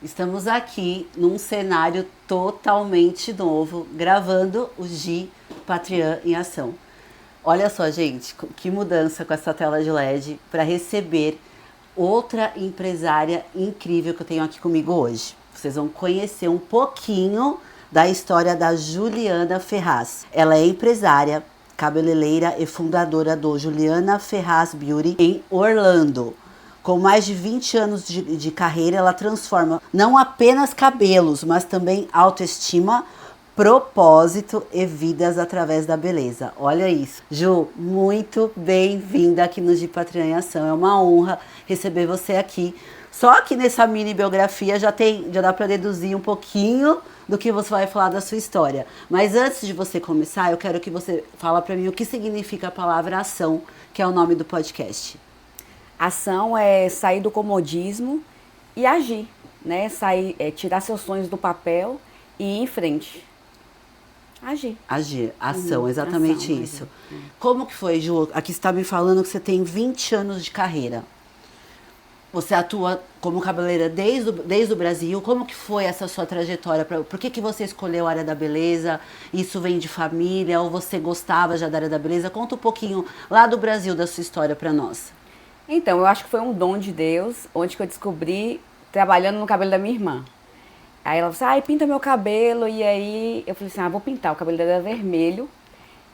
Estamos aqui num cenário totalmente novo, gravando o Gi Patreon em ação. Olha só, gente, que mudança com essa tela de LED para receber outra empresária incrível que eu tenho aqui comigo hoje. Vocês vão conhecer um pouquinho da história da Juliana Ferraz. Ela é empresária, cabeleireira e fundadora do Juliana Ferraz Beauty em Orlando. Com mais de 20 anos de carreira, ela transforma não apenas cabelos, mas também autoestima, propósito e vidas através da beleza. Olha isso. Ju, muito bem-vinda aqui no Gi Patreon em Ação. É uma honra receber você aqui. Só que nessa mini biografia já dá para deduzir um pouquinho do que você vai falar da sua história. Mas antes de você começar, eu quero que você fale para mim o que significa a palavra ação, que é o nome do podcast. Ação é sair do comodismo e agir, né? Tirar seus sonhos do papel e ir em frente. Agir. Agir, ação, exatamente ação, isso. Agir. Como que foi, Ju? Aqui você está me falando que você tem 20 anos de carreira. Você atua como cabeleireira desde o Brasil. Como que foi essa sua trajetória? Por que você escolheu a área da beleza? Isso vem de família ou você gostava já da área da beleza? Conta um pouquinho lá do Brasil da sua história para nós. Então, eu acho que foi um dom de Deus, onde que eu descobri trabalhando no cabelo da minha irmã. Aí ela falou assim, pinta meu cabelo. E aí eu falei assim, vou pintar. O cabelo dela era vermelho.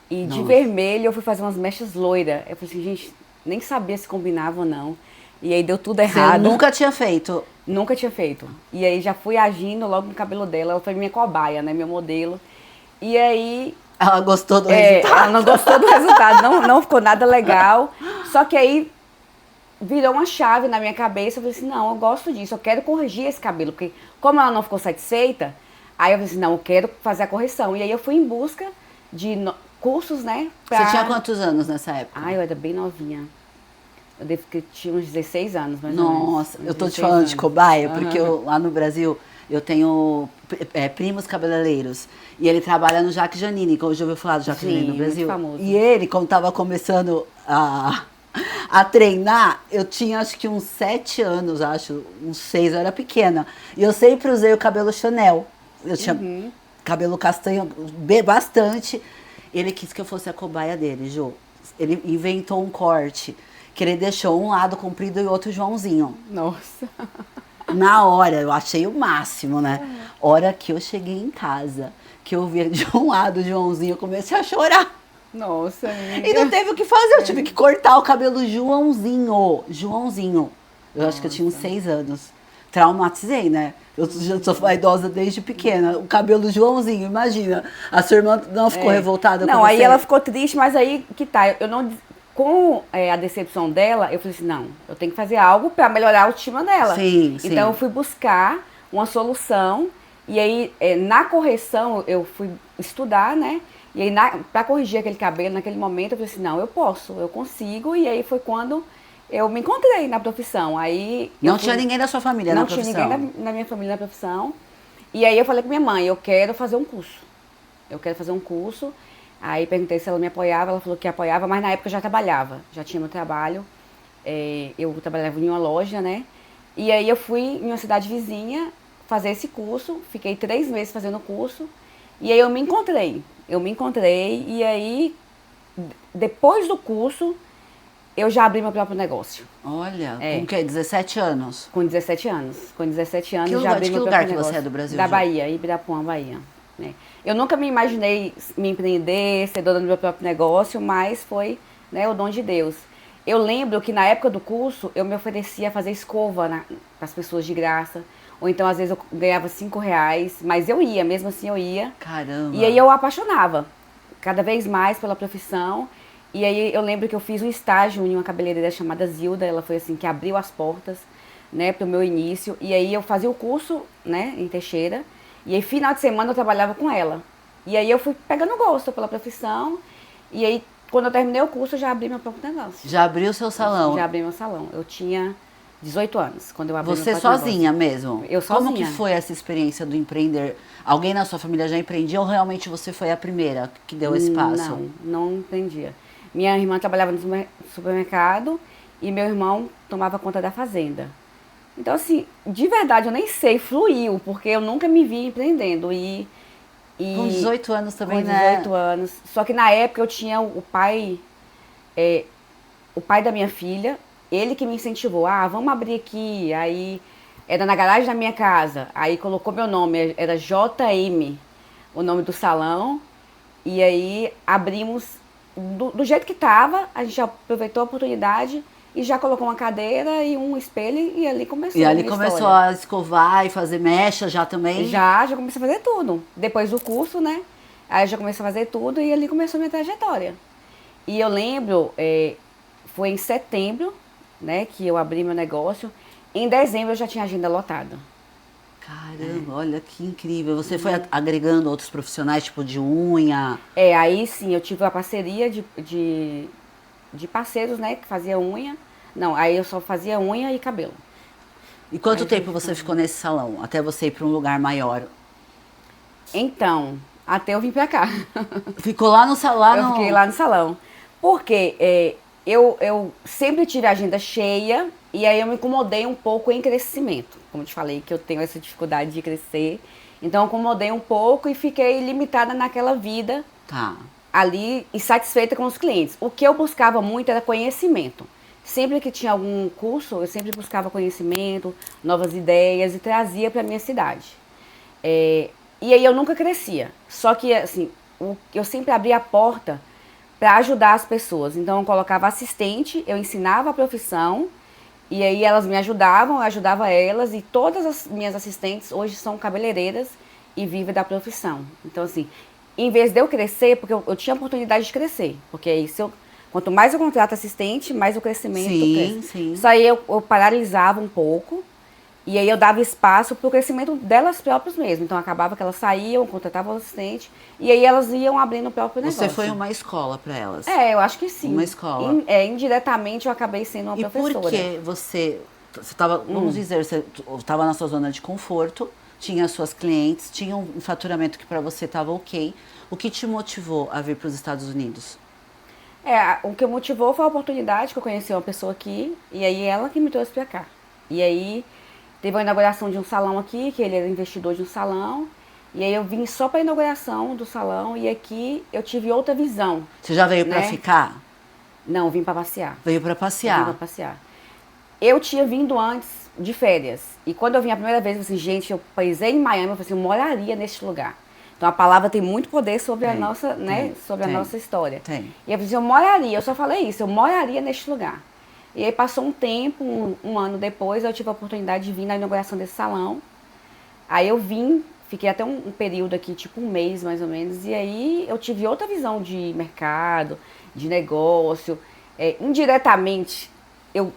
E de vermelho eu fui fazer umas mechas loiras. Eu falei assim, gente, nem sabia se combinava ou não. E aí deu tudo errado. Você nunca tinha feito? Nunca tinha feito. E aí já fui agindo logo no cabelo dela. Ela foi minha cobaia, né? Meu modelo. E aí... Ela gostou do resultado? Ela não gostou do resultado. Não ficou nada legal. Só que aí... virou uma chave na minha cabeça, eu falei assim, não, eu gosto disso, eu quero corrigir esse cabelo, porque como ela não ficou satisfeita, aí eu falei assim, não, eu quero fazer a correção. E aí eu fui em busca de cursos, né? Você tinha quantos anos nessa época? Eu era bem novinha. Eu devo que tinha uns 16 anos, mais ou menos. Nossa, eu tô te falando de cobaia, porque lá no Brasil eu tenho primos cabeleireiros. E ele trabalha no Jaque Janine, que hoje eu ouvi falar do Jaque Janine no Brasil. Muito famoso. E ele, quando tava começando a treinar, eu tinha acho que uns 7 anos, uns 6, eu era pequena. E eu sempre usei o cabelo Chanel. Eu tinha cabelo castanho bastante. Ele quis que eu fosse a cobaia dele, Ju. Ele inventou um corte, que ele deixou um lado comprido e outro Joãozinho. Nossa. Na hora, eu achei o máximo, né? Hora que eu cheguei em casa, que eu vi de um lado o Joãozinho, eu comecei a chorar. Nossa, amiga. E não teve o que fazer, eu tive que cortar o cabelo Joãozinho. Eu acho que eu tinha uns 6 anos. Traumatizei, né? Eu já sou vaidosa desde pequena. O cabelo Joãozinho, imagina. A sua irmã não ficou revoltada com você? Não, aí ela ficou triste, mas aí que tá. Eu não... Com a decepção dela, eu falei assim, não, eu tenho que fazer algo para melhorar a autoestima dela. Sim. Então eu fui buscar uma solução. E aí, na correção, eu fui estudar, né? E aí, pra corrigir aquele cabelo, naquele momento, eu falei assim, não, eu posso, eu consigo. E aí foi quando eu me encontrei na profissão. Aí não tinha ninguém da sua família na profissão? Não tinha ninguém na minha família na profissão. E aí eu falei com minha mãe, eu quero fazer um curso. Aí perguntei se ela me apoiava, ela falou que apoiava, mas na época eu já trabalhava, já tinha meu trabalho. Eu trabalhava em uma loja, né? E aí eu fui em uma cidade vizinha fazer esse curso, fiquei 3 meses fazendo o curso. E aí eu me encontrei e aí, depois do curso, eu já abri meu próprio negócio. Olha, com o quê? 17 anos? Com 17 anos. Com 17 anos já abri meu próprio negócio. Que lugar que você é do Brasil? Da Bahia, Ibirapuã, Bahia. Né? Eu nunca me imaginei me empreender, ser dona do meu próprio negócio, mas foi, né, o dom de Deus. Eu lembro que na época do curso, eu me oferecia a fazer escova para as pessoas de graça. Ou então, às vezes, eu ganhava R$5, mas eu ia, mesmo assim eu ia. Caramba! E aí eu apaixonava, cada vez mais pela profissão. E aí eu lembro que eu fiz um estágio em uma cabeleireira chamada Zilda, ela foi assim, que abriu as portas, né, pro meu início. E aí eu fazia o curso, né, em Teixeira, e aí final de semana eu trabalhava com ela. E aí eu fui pegando gosto pela profissão, e aí quando eu terminei o curso eu já abri meu próprio negócio. Já abriu o seu salão? Já abri meu salão. Eu tinha 18 anos, quando eu abri Você meu próprio sozinha negócio. mesmo? Eu sozinha. Como que foi essa experiência do empreender? Alguém na sua família já empreendia ou realmente você foi a primeira que deu esse passo? Não empreendia. Minha irmã trabalhava no supermercado e meu irmão tomava conta da fazenda. Então, assim, de verdade, eu nem sei, fluiu, porque eu nunca me vi empreendendo. Com 18 anos também, com né? 18 anos. Só que na época eu tinha o pai da minha filha, ele que me incentivou. Ah, vamos abrir aqui. Aí era na garagem da minha casa. Aí colocou meu nome, era JM, o nome do salão. E aí abrimos do jeito que tava, a gente aproveitou a oportunidade e já colocou uma cadeira e um espelho e ali começou E a ali minha começou história. a escovar e fazer mecha já também. Já comecei a fazer tudo. Depois do curso, né? Aí eu já comecei a fazer tudo e ali começou a minha trajetória. E eu lembro, foi em setembro, né, que eu abri meu negócio. Em dezembro eu já tinha agenda lotada. Caramba, olha que incrível. Você foi agregando outros profissionais, tipo de unha. Aí sim, eu tive a parceria de parceiros, né, que fazia unha. Não, aí eu só fazia unha e cabelo. E quanto Aí tempo você ficou nesse salão? Até você ir para um lugar maior? Então, até eu vim pra cá. Ficou lá no salão? Eu fiquei lá no salão. Porque eu sempre tive a agenda cheia e aí eu me incomodei um pouco em crescimento. Como eu te falei, que eu tenho essa dificuldade de crescer. Então eu incomodei um pouco e fiquei limitada naquela vida Tá. ali e satisfeita com os clientes. O que eu buscava muito era conhecimento. Sempre que tinha algum curso, eu sempre buscava conhecimento, novas ideias e trazia para minha cidade. E aí eu nunca crescia. Só que, assim, eu sempre abria a porta para ajudar as pessoas. Então eu colocava assistente, eu ensinava a profissão e aí elas me ajudavam, eu ajudava elas e todas as minhas assistentes hoje são cabeleireiras e vivem da profissão. Então, assim, em vez de eu crescer, porque eu tinha a oportunidade de crescer, porque aí quanto mais eu contrato assistente, mais o crescimento Sim, cresce. sim. Isso aí eu paralisava um pouco. E aí eu dava espaço para o crescimento delas próprias mesmo. Então acabava que elas saíam, contratavam o assistente, e aí elas iam abrindo o próprio negócio. Você foi uma escola para elas? Eu acho que sim. Uma escola. Indiretamente eu acabei sendo uma E professora. por que você estava, vamos dizer, você estava na sua zona de conforto, tinha suas clientes, tinha um faturamento que para você estava ok. O que te motivou a vir para os Estados Unidos? O que motivou foi a oportunidade que eu conheci uma pessoa aqui, e aí ela que me trouxe para cá. E aí teve a inauguração de um salão aqui, que ele era investidor de um salão. E aí eu vim só para a inauguração do salão e aqui eu tive outra visão. Você já veio para né? ficar? Não, vim para passear. Veio para passear. Vim para passear. Eu tinha vindo antes de férias. E quando eu vim a primeira vez, eu falei assim, gente, eu paisei em Miami, eu falei assim, eu moraria neste lugar. Então a palavra tem muito poder sobre a nossa, né, sobre a nossa história. Tem. E eu falei assim, eu moraria, eu só falei isso, eu moraria neste lugar. E aí passou um tempo, um ano depois, eu tive a oportunidade de vir na inauguração desse salão. Aí eu vim, fiquei até um período aqui, tipo um mês mais ou menos, e aí eu tive outra visão de mercado, de negócio. Indiretamente, eu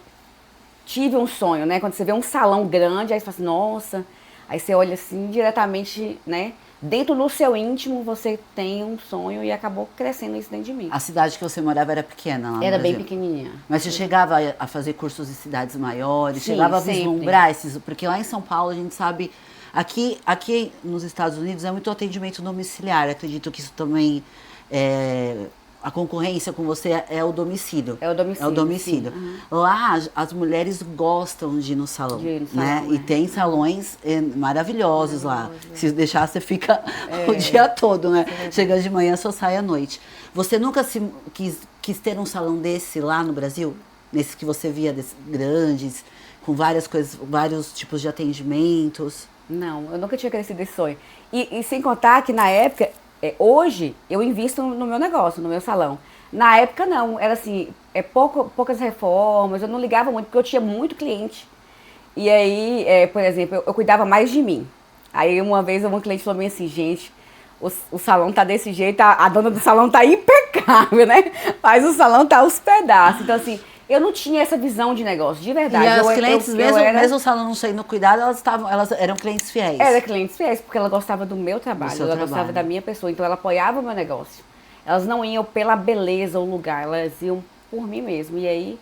tive um sonho, né? Quando você vê um salão grande, aí você fala assim, nossa, aí você olha assim, diretamente, né? Dentro do seu íntimo, você tem um sonho e acabou crescendo isso dentro de mim. A cidade que você morava era pequena lá no Era Brasil? bem pequenininha. Mas você chegava a fazer cursos em cidades maiores? Sim, chegava a sempre. vislumbrar esses... Porque lá em São Paulo a gente sabe... Aqui nos Estados Unidos é muito atendimento domiciliar. Acredito que isso também... a concorrência com você é o domicílio. É o domicílio. É o domicílio. Uhum. Lá as mulheres gostam de ir no salão. De ir no né? salão, E tem salões maravilhosos lá. Maravilhoso. Se deixar, você fica o dia todo, né? Chega de manhã, só sai à noite. Você nunca quis ter um salão desse lá no Brasil? Nesses que você via grandes, com várias coisas, vários tipos de atendimentos? Não, eu nunca tinha crescido esse sonho. E sem contar que na época, hoje, eu invisto no meu negócio, no meu salão. Na época não, era assim, poucas reformas, eu não ligava muito, porque eu tinha muito cliente. E aí, por exemplo, eu cuidava mais de mim. Aí uma vez uma cliente falou assim, gente, o salão tá desse jeito, a dona do salão tá impecável, né? Mas o salão tá aos pedaços. Então assim, eu não tinha essa visão de negócio, de verdade. E as clientes, mesmo o salão não sendo cuidado, elas eram clientes fiéis. Era clientes fiéis, porque ela gostava do meu trabalho, ela trabalho. gostava da minha pessoa, então ela apoiava o meu negócio. Elas não iam pela beleza ou lugar, elas iam por mim mesmo. E aí,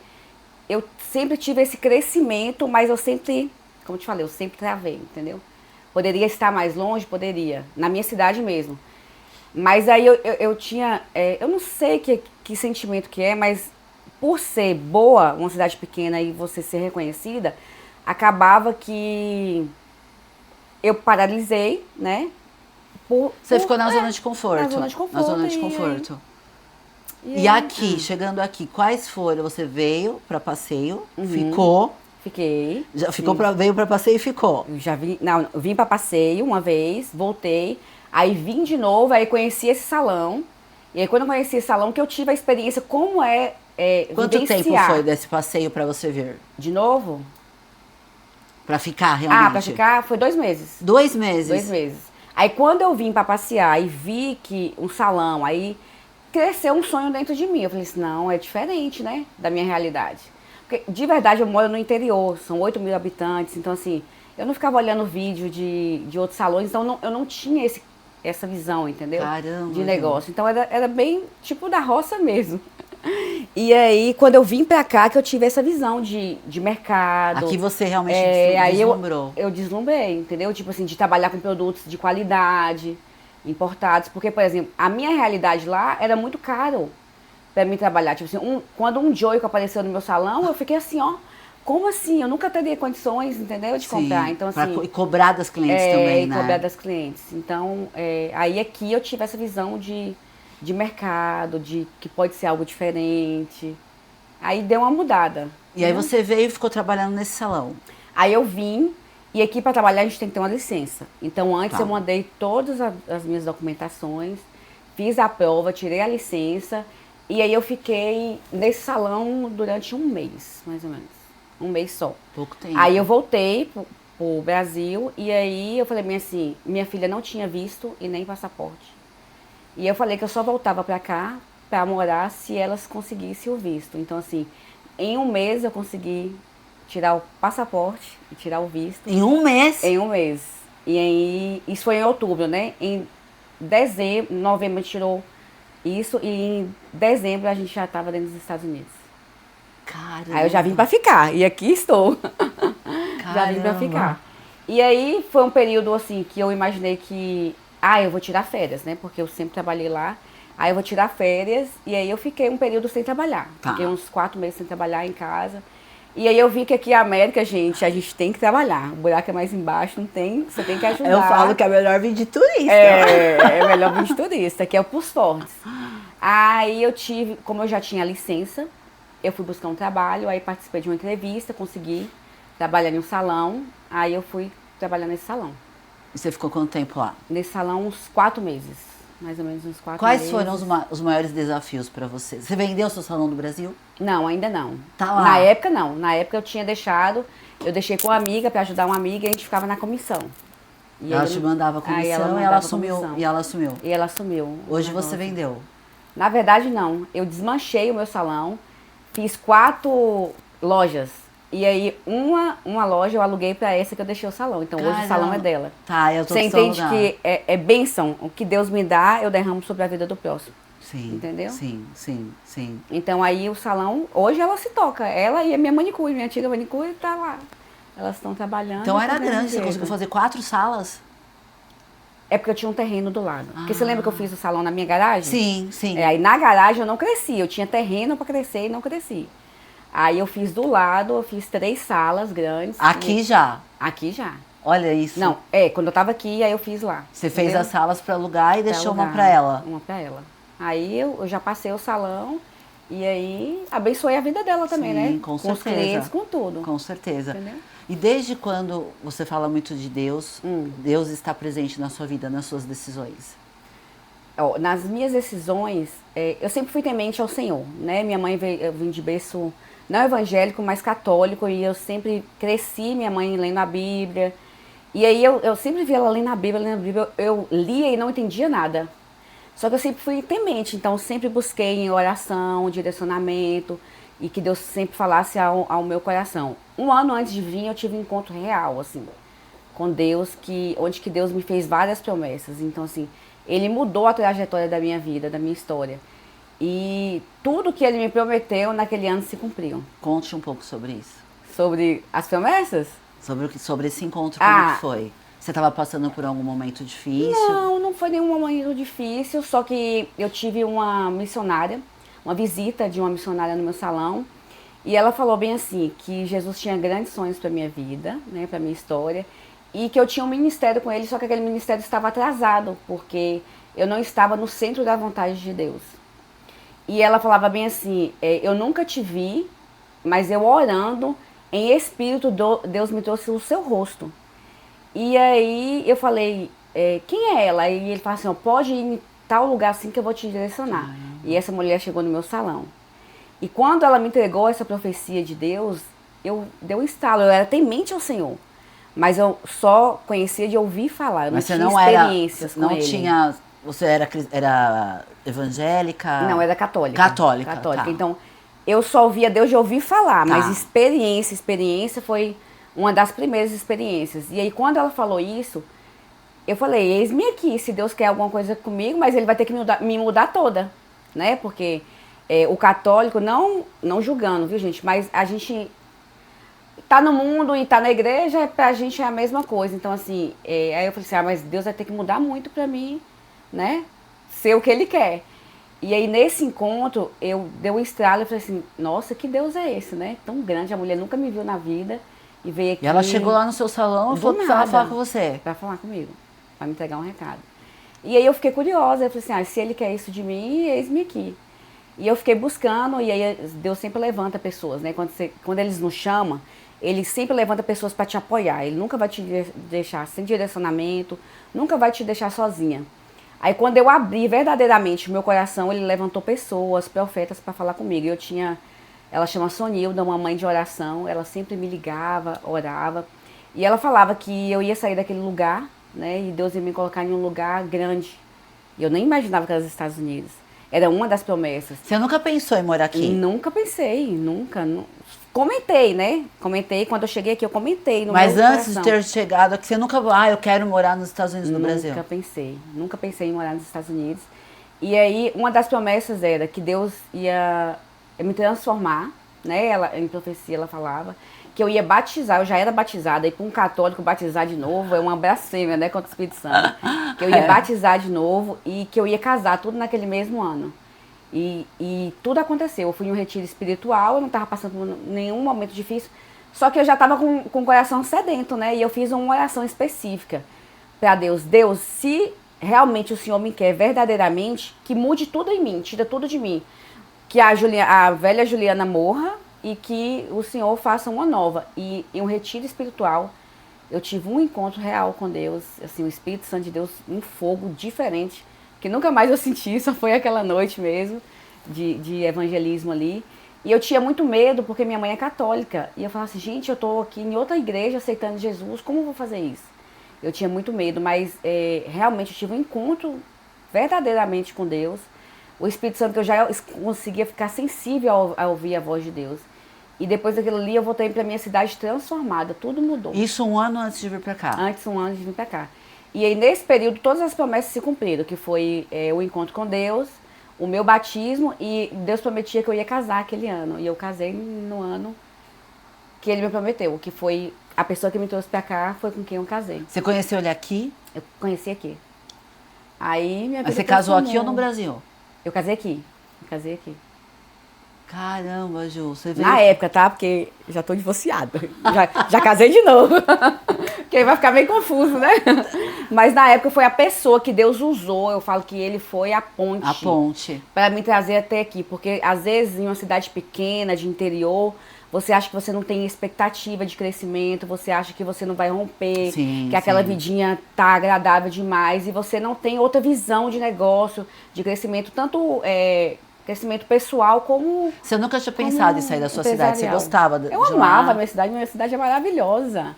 eu sempre tive esse crescimento, mas eu sempre, como eu te falei, eu sempre travei, entendeu? Poderia estar mais longe? Poderia, na minha cidade mesmo. Mas aí eu tinha, eu não sei que sentimento que é, mas por ser boa, uma cidade pequena e você ser reconhecida, acabava que eu paralisei, né? Você ficou na zona de conforto. Na zona de conforto. Na zona de conforto. E E aqui, chegando aqui, quais foram? Você veio para passeio, ficou. Fiquei. Já ficou veio para passeio e ficou. Eu já vim, não, eu vim para passeio uma vez, voltei, aí vim de novo, aí conheci esse salão. E aí quando eu conheci esse salão que eu tive a experiência como Quanto vivenciar. tempo foi desse passeio para você vir? De novo? Para ficar realmente? Ah, para ficar foi 2 meses. 2 meses? 2 meses. Aí quando eu vim para passear e vi que um salão, aí cresceu um sonho dentro de mim. Eu falei assim, não, é diferente, né, da minha realidade. Porque, de verdade, eu moro no interior, são 8 mil habitantes, então assim, eu não ficava olhando vídeo de outros salões, então eu não tinha essa visão, entendeu? Caramba, de negócio. Então era bem tipo da roça mesmo. E aí, quando eu vim pra cá, que eu tive essa visão de mercado. Aqui você realmente aí deslumbrou. eu deslumbrei, entendeu? Tipo assim, de trabalhar com produtos de qualidade, importados. Porque, por exemplo, a minha realidade lá era muito caro pra mim trabalhar. Tipo assim, quando um Joico apareceu no meu salão, eu fiquei assim, ó, como assim? Eu nunca teria condições, entendeu? De comprar. Então, assim. E cobrar das clientes também, né? Cobrar das clientes. Então, aí aqui eu tive essa visão de mercado, de que pode ser algo diferente. Aí deu uma mudada. E aí você veio e ficou trabalhando nesse salão. Aí eu vim, e aqui para trabalhar a gente tem que ter uma licença. Então antes eu mandei todas as minhas documentações, fiz a prova, tirei a licença, e aí eu fiquei nesse salão durante 1 mês, mais ou menos. 1 mês só. Pouco tempo. Aí eu voltei pro Brasil, e aí eu falei assim, minha filha não tinha visto e nem passaporte. E eu falei que eu só voltava pra cá pra morar se elas conseguissem o visto. Então, assim, em 1 mês eu consegui tirar o passaporte e tirar o visto. Em 1 mês? Em 1 mês. E aí, isso foi em outubro, né? Em novembro a gente tirou isso e em dezembro a gente já estava dentro dos Estados Unidos. Caramba. Aí eu já vim pra ficar, e aqui estou. Já vim pra ficar. E aí foi um período, assim, que eu imaginei que eu vou tirar férias, né? Porque eu sempre trabalhei lá. Aí eu vou tirar férias e aí eu fiquei um período sem trabalhar. Fiquei uns 4 meses sem trabalhar em casa. E aí eu vi que aqui na América, gente, a gente tem que trabalhar. O buraco é mais embaixo, não tem, você tem que ajudar. Eu falo que é melhor vir de turista. É melhor vir de turista, que é o pros fortes. Aí eu tive, como eu já tinha licença, eu fui buscar um trabalho, aí participei de uma entrevista, consegui trabalhar em um salão. Aí eu fui trabalhar nesse salão. E você ficou quanto tempo lá? Nesse salão, uns 4 meses. Mais ou menos uns 4 meses. meses. Quais foram os maiores desafios para você? Você vendeu o seu salão do Brasil? Não, ainda não. Tá lá. Na época, não. Na época eu tinha deixado, eu deixei com uma amiga para ajudar uma amiga e a gente ficava na comissão. E ela te mandava a comissão e ela assumiu. E ela assumiu. E ela assumiu. Hoje você vendeu? Na verdade, não. Eu desmanchei o meu salão, fiz 4 lojas. E aí, uma loja eu aluguei pra essa que eu deixei o salão. Então, hoje o salão é dela. Tá, eu tô Você entende que é bênção. O que Deus me dá, eu derramo sobre a vida do próximo. Sim. Entendeu? Sim, sim, sim. Então, aí o salão, hoje ela se toca. Ela e a minha manicure, minha antiga manicure, tá lá. Elas estão trabalhando. Então, era grande. Você conseguiu fazer 4 salas? É porque eu tinha um terreno do lado. Porque você lembra que eu fiz o salão na minha garagem? Sim, sim. Aí na garagem eu não cresci. Eu tinha terreno pra crescer e não cresci. Aí eu fiz do lado, eu fiz 3 salas grandes. Aqui já? Aqui já. Olha isso. Não, quando eu tava aqui, aí eu fiz lá. Você fez as salas para alugar e deixou uma para ela? Uma para ela. Aí eu já passei o salão e aí abençoei a vida dela também, né? Com certeza. Os clientes, com tudo. Com certeza. Entendeu? E desde quando você fala muito de Deus, Deus está presente na sua vida, nas suas decisões? Nas minhas decisões, eu sempre fui temente ao Senhor, né? Minha mãe eu vim de berço não evangélico, mas católico, e eu sempre cresci minha mãe lendo a Bíblia. E aí eu sempre via ela lendo a Bíblia, eu lia e não entendia nada. Só que eu sempre fui temente, então eu sempre busquei em oração, direcionamento, e que Deus sempre falasse ao meu coração. 1 ano antes de vir, eu tive um encontro real, assim, com Deus, onde que Deus me fez várias promessas. Então, assim, Ele mudou a trajetória da minha vida, da minha história. E tudo que Ele me prometeu naquele ano se cumpriu. Conte um pouco sobre isso. Sobre as promessas? Sobre esse encontro, como que foi? Você estava passando por algum momento difícil? Não foi nenhum momento difícil, só que eu tive uma missionária, uma visita de uma missionária no meu salão. E ela falou bem assim, que Jesus tinha grandes sonhos para minha vida, né, para minha história, e que eu tinha um ministério com ele, só que aquele ministério estava atrasado, porque eu não estava no centro da vontade de Deus. E ela falava bem assim, eu nunca te vi, mas eu orando, em espírito, Deus me trouxe o seu rosto. E aí eu falei, quem é ela? E ele falou assim, ó, pode ir em tal lugar assim que eu vou te direcionar. E essa mulher chegou no meu salão. E quando ela me entregou essa profecia de Deus, eu dei um estalo, eu era temente ao Senhor. Mas eu só conhecia de ouvir falar, eu não Mas você tinha não era, experiências com não ele. tinha, você era evangélica? Não, era católica. Católica, Católica. tá. Então, eu só ouvia Deus de ouvir falar, Tá. mas experiência foi uma das primeiras experiências. E aí, quando ela falou isso, eu falei, eis-me aqui, se Deus quer alguma coisa comigo, mas ele vai ter que me mudar toda, né? Porque o católico, não julgando, viu, gente? Mas a gente tá no mundo e tá na igreja, pra gente é a mesma coisa. Então, assim, aí eu falei assim, mas Deus vai ter que mudar muito pra mim, né? Ser o que ele quer. E aí, nesse encontro, eu dei um estralo e falei assim, nossa, que Deus é esse, né? Tão grande, a mulher nunca me viu na vida e veio aqui. E ela chegou lá no seu salão e do falou que precisava nada, falar com você. pra falar comigo, pra me entregar um recado. E aí eu fiquei curiosa, eu falei assim, se ele quer isso de mim, eis-me aqui. E eu fiquei buscando, e aí Deus sempre levanta pessoas, né? Quando eles nos chamam, ele sempre levanta pessoas para te apoiar. Ele nunca vai te deixar sem direcionamento, nunca vai te deixar sozinha. Aí quando eu abri verdadeiramente o meu coração, ele levantou pessoas, profetas, para falar comigo. Ela chama Sonilda, uma mãe de oração, ela sempre me ligava, orava. E ela falava que eu ia sair daquele lugar, né? E Deus ia me colocar em um lugar grande. E eu nem imaginava que era os Estados Unidos. Era uma das promessas. Você nunca pensou em morar aqui? Nunca pensei, nunca. Comentei, né? Comentei, quando eu cheguei aqui, eu comentei no Mas meu antes de coração. ter chegado aqui, você nunca, eu quero morar nos Estados Unidos, no Brasil. Nunca pensei em morar nos Estados Unidos. E aí, uma das promessas era que Deus ia me transformar, né? Em profecia ela falava, que eu ia batizar, eu já era batizada, e para um católico batizar de novo é uma blasfêmia, né? Contra o Espírito Santo. Que eu ia batizar de novo e que eu ia casar, tudo naquele mesmo ano. E tudo aconteceu. Eu fui em um retiro espiritual, eu não estava passando por nenhum momento difícil, só que eu já estava com o coração sedento, né? E eu fiz uma oração específica para Deus. Deus, se realmente o Senhor me quer verdadeiramente, que mude tudo em mim, tira tudo de mim. Que a velha Juliana morra e que o Senhor faça uma nova. E em um retiro espiritual, eu tive um encontro real com Deus, assim, o Espírito Santo de Deus, um fogo diferente, que nunca mais eu senti, só foi aquela noite mesmo de evangelismo ali. E eu tinha muito medo, porque minha mãe é católica. E eu falava assim, gente, eu tô aqui em outra igreja aceitando Jesus, como eu vou fazer isso? Eu tinha muito medo, mas realmente eu tive um encontro verdadeiramente com Deus. O Espírito Santo, que eu já conseguia ficar sensível a ouvir a voz de Deus. E depois daquilo ali, eu voltei para minha cidade transformada, tudo mudou. Isso um ano antes de vir para cá? Antes, um ano de vir para cá. E aí, nesse período, todas as promessas se cumpriram, que foi o encontro com Deus, o meu batismo, e Deus prometia que eu ia casar aquele ano. E eu casei no ano que ele me prometeu, que foi a pessoa que me trouxe para cá, foi com quem eu casei. Você conheceu ele aqui? Eu conheci aqui. Aí minha vida Mas você casou aqui ou transformou. no Brasil? Eu casei aqui. Eu casei aqui. Caramba, Ju, você veio... Na época, tá? Porque já tô divorciada. Já casei de novo. Porque aí vai ficar meio confuso, né? Mas na época foi a pessoa que Deus usou. Eu falo que ele foi a ponte. A ponte. Para me trazer até aqui. Porque às vezes em uma cidade pequena, de interior, você acha que você não tem expectativa de crescimento, você acha que você não vai romper, Sim, que aquela sim. vidinha tá agradável demais e você não tem outra visão de negócio, de crescimento, tanto crescimento pessoal como Você nunca tinha pensado em sair da sua cidade? Você empresarial. gostava de Eu lá? amava a minha cidade é maravilhosa.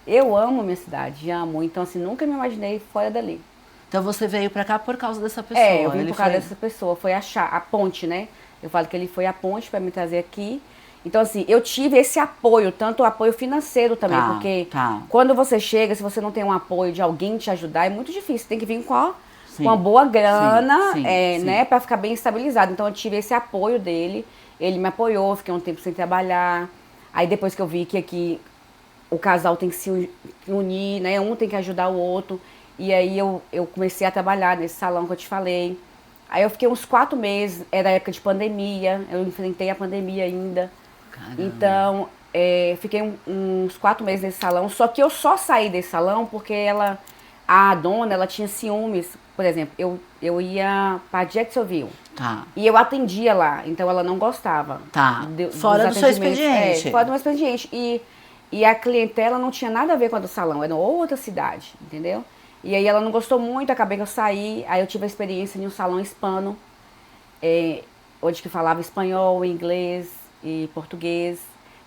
Eu amo a minha cidade, amo. Então, assim, nunca me imaginei fora dali. Então você veio pra cá por causa dessa pessoa? Eu vim Ele por causa foi- dessa pessoa, foi a ponte, né? Eu falo que ele foi a ponte para me trazer aqui. Então, assim, eu tive esse apoio, tanto o apoio financeiro também, Tá, porque tá. quando você chega, se você não tem um apoio de alguém te ajudar, é muito difícil. Tem que vir com Sim. uma boa grana, Sim, sim. né, para ficar bem estabilizado. Então, eu tive esse apoio dele, ele me apoiou, fiquei um tempo sem trabalhar. Aí, depois que eu vi que aqui o casal tem que se unir, né, um tem que ajudar o outro. E aí, eu comecei a trabalhar nesse salão que eu te falei. Aí, eu fiquei uns 4 meses, era época de pandemia, eu enfrentei a pandemia ainda. Caramba. Então, fiquei uns 4 meses nesse salão, só que eu só saí desse salão porque a dona, ela tinha ciúmes. Por exemplo, eu ia para Jacksonville Tá. e eu atendia lá, então ela não gostava. Tá. Dos Fora do seu atendimentos. expediente. Fora do meu expediente. E a clientela não tinha nada a ver com a do salão, era outra cidade, entendeu? E aí ela não gostou muito, acabei que eu saí, aí eu tive a experiência em um salão hispano, onde que falava espanhol, inglês e português.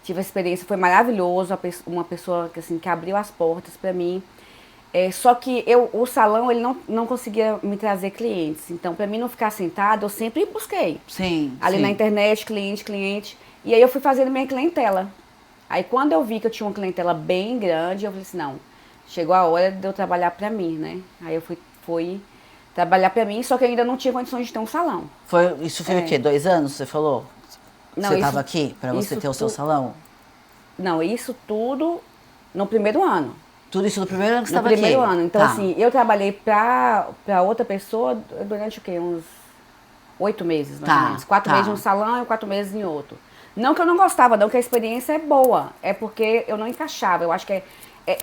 Tive a experiência, foi maravilhoso, uma pessoa que, assim, que abriu as portas para mim. Só que o salão, ele não conseguia me trazer clientes. Então, para mim não ficar sentada, eu sempre busquei. Sim. Ali sim. na internet, cliente. E aí eu fui fazendo minha clientela. Aí quando eu vi que eu tinha uma clientela bem grande, eu falei assim, não, chegou a hora de eu trabalhar para mim, né? Aí eu fui trabalhar para mim, só que eu ainda não tinha condições de ter um salão. Isso foi o quê? 2 anos, você falou? Não, Você isso- estava aqui para você isso ter o seu tu- salão? Não, isso tudo no primeiro ano. Tudo isso no primeiro ano que você No estava aqui? primeiro ano. Então, Tá. assim, eu trabalhei pra outra pessoa durante o quê? Uns 8 meses, mais Tá, ou menos. 4 tá. meses em um salão e 4 meses em outro. Não que eu não gostava, não, que a experiência é boa. É porque eu não encaixava. Eu acho que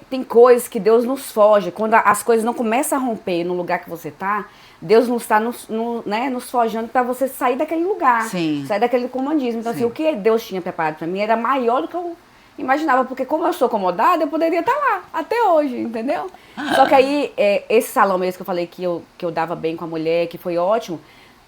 tem coisas que Deus nos foge. Quando as coisas não começam a romper no lugar que você tá, Deus não está nos forjando para você sair daquele lugar. Sim. Sair daquele comandismo. Então, Sim. assim, o que Deus tinha preparado para mim era maior do que eu imaginava, porque como eu sou acomodada, eu poderia estar lá, até hoje, entendeu? Só que aí, esse salão mesmo que eu falei que eu dava bem com a mulher, que foi ótimo,